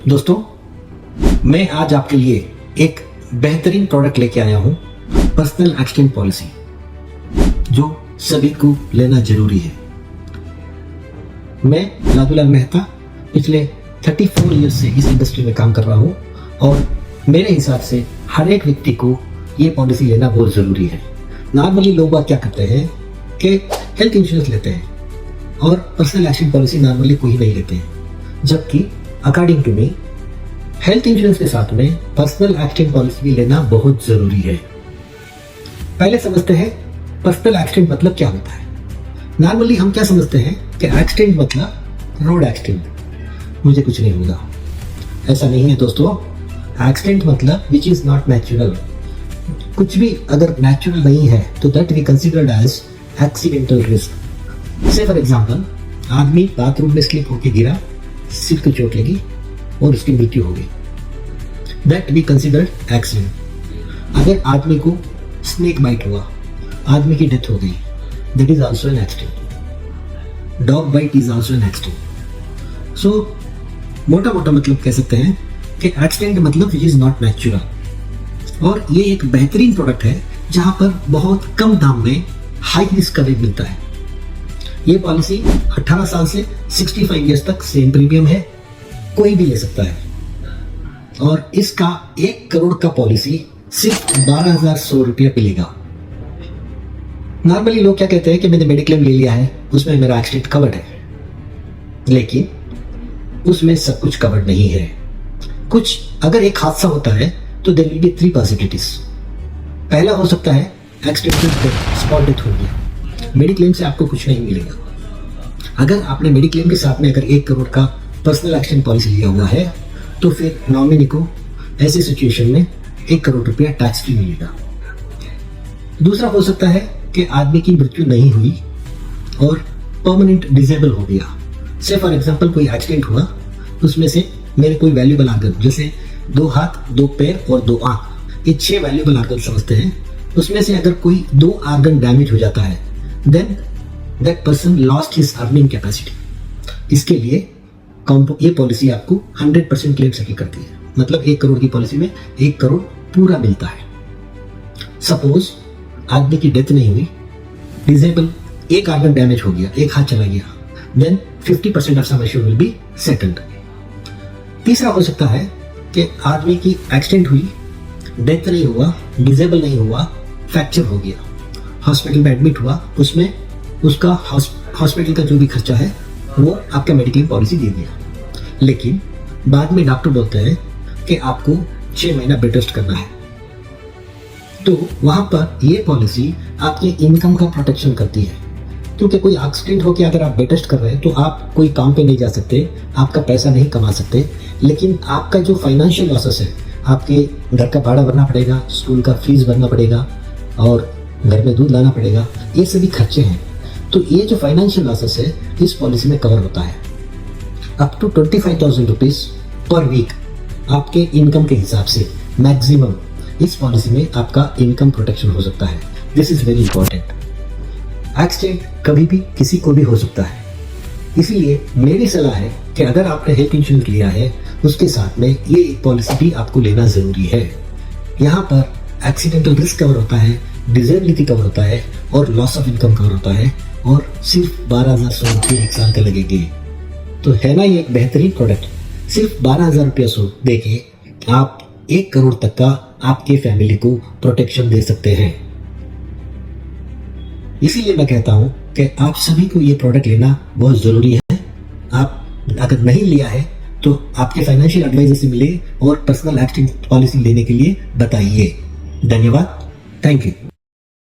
दोस्तों, मैं आज आपके लिए एक बेहतरीन प्रोडक्ट लेके आया हूं, पर्सनल एक्सीडेंट पॉलिसी, जो सभी को लेना जरूरी है। मैं लादूलाल मेहता पिछले 34 ईयर्स से इस इंडस्ट्री में काम कर रहा हूं और मेरे हिसाब से हर एक व्यक्ति को ये पॉलिसी लेना बहुत जरूरी है। नॉर्मली लोग बात क्या करते हैं कि हेल्थ इंश्योरेंस लेते हैं और पर्सनल एक्सीडेंट पॉलिसी नॉर्मली कोई नहीं लेते हैं, जबकि according to me health insurance के साथ में पर्सनल एक्सीडेंट पॉलिसी भी लेना बहुत जरूरी है। पहले समझते हैं पर्सनल एक्सीडेंट मतलब क्या होता है। नॉर्मली हम क्या समझते हैं कि एक्सीडेंट मतलब रोड एक्सीडेंट, मुझे कुछ नहीं होगा। ऐसा नहीं है दोस्तों। एक्सीडेंट मतलब विच इज नॉट नेचुरल। कुछ भी अगर नेचुरल नहीं है तो that we considered as accidental risk. Say for example, आदमी बाथरूम में स्लिप होकर गिरा, सिर को चोट लगी और उसकी मृत्यु हो गई, दैट वी कंसिडर्ड एक्सीडेंट। अगर आदमी को स्नेक बाइट हुआ, आदमी की डेथ हो गई, that is also an accident. Dog bite is also an accident. So मोटा मोटा मतलब कह सकते हैं कि एक्सीडेंट मतलब विच इज नॉट नेचुरल। और ये एक बेहतरीन प्रोडक्ट है जहां पर बहुत कम दाम में हाई रिस्क कवरेज मिलता है। ये पॉलिसी 18 साल से 65 ईयर्स तक सेम प्रीमियम है, कोई भी ले सकता है। और इसका 1 करोड़ का पॉलिसी सिर्फ 12,100 रुपया मिलेगा। नॉर्मली लोग क्या कहते हैं कि मैंने मेडिक्लेम ले लिया है, उसमें मेरा एक्सीडेंट कवर्ड है, लेकिन उसमें सब कुछ कवर्ड नहीं है। कुछ अगर एक हादसा होता है तो देयर विल बी 3 पॉसिबिलिटीज। पहला हो सकता है एक्सीडेंटल डेथ, स्पॉट डेथ हो गया, मेडिक्लेम से आपको कुछ नहीं मिलेगा। अगर आपने मेडिक्लेम के साथ में अगर 1 करोड़ का पर्सनल एक्सीडेंट पॉलिसी लिया हुआ है तो फिर नॉमिनी को ऐसी सिचुएशन में 1 करोड़ रुपया टैक्स फ्री मिलेगा। दूसरा हो सकता है कि आदमी की मृत्यु नहीं हुई और परमानेंट डिसेबल हो गया। से फॉर एग्जांपल कोई एक्सीडेंट हुआ, उसमें से मेरे कोई वैल्यूबल आर्गन, जैसे 2 हाथ, 2 पैर और 2 आंख, ये 6 वैल्यूबल आर्गन समझते हैं, उसमें से अगर कोई 2 आर्गन डैमेज हो जाता है, then that person lost his earning capacity. इसके लिए ये पॉलिसी आपको 100% क्लेम सेटल करती है। मतलब 1 करोड़ की पॉलिसी में 1 करोड़ पूरा मिलता है। सपोज आदमी की डेथ नहीं हुई, डिसेबल, एक आर्गन डैमेज हो गया, एक हाथ चला गया, then 50% of sum assured will be settled. तीसरा हो सकता है कि आदमी की एक्सीडेंट हुई, डेथ नहीं हुआ, डिसेबल नहीं हुआ, फ्रैक्चर हो गया, हॉस्पिटल में एडमिट हुआ, उसमें उसका हॉस्पिटल का जो भी खर्चा है वो आपका मेडिक्लेम पॉलिसी दे दिया, लेकिन बाद में डॉक्टर बोलते हैं कि आपको 6 महीना बेड रेस्ट करना है। तो वहां पर ये पॉलिसी आपके इनकम का प्रोटेक्शन करती है, क्योंकि कोई एक्सीडेंट हो के अगर आप बेड रेस्ट कर रहे हैं तो आप कोई काम पे नहीं जा सकते, आपका पैसा नहीं कमा सकते, लेकिन आपका जो फाइनेंशियल लॉसेस है, आपके घर का भाड़ा भरना पड़ेगा, स्कूल का फीस भरना पड़ेगा और घर में दूध लाना पड़ेगा, ये सभी खर्चे हैं। तो ये जो फाइनेंशियल लॉसेस है इस पॉलिसी में कवर होता है। Up to 25,000 rupees per week आपके इनकम के हिसाब से मैक्सिमम इस पॉलिसी में आपका इनकम प्रोटेक्शन हो सकता है। This is very important. Accident कभी भी किसी को भी हो सकता है, इसीलिए मेरी सलाह है कि अगर आपने हेल्थ इंश्योरेंस लिया है उसके साथ में ये एक पॉलिसी भी आपको लेना जरूरी है। यहाँ पर एक्सीडेंटल रिस्क कवर होता है, डिसेबिलिटी कवर होता है और लॉस ऑफ इनकम कवर होता है, और सिर्फ 12,100 रुपये 1 साल का लगेंगे। तो है ना ये एक बेहतरीन प्रोडक्ट। सिर्फ 12,000 रुपया दे के आप 1 करोड़ तक का आपके फैमिली को प्रोटेक्शन दे सकते हैं। इसीलिए मैं कहता हूं कि आप सभी को ये प्रोडक्ट लेना बहुत जरूरी है। आप अगर नहीं लिया है तो आपके फाइनेंशियल एडवाइजर से मिले और पर्सनल एक्सीडेंट पॉलिसी लेने के लिए बताइए। धन्यवाद, थैंक यू।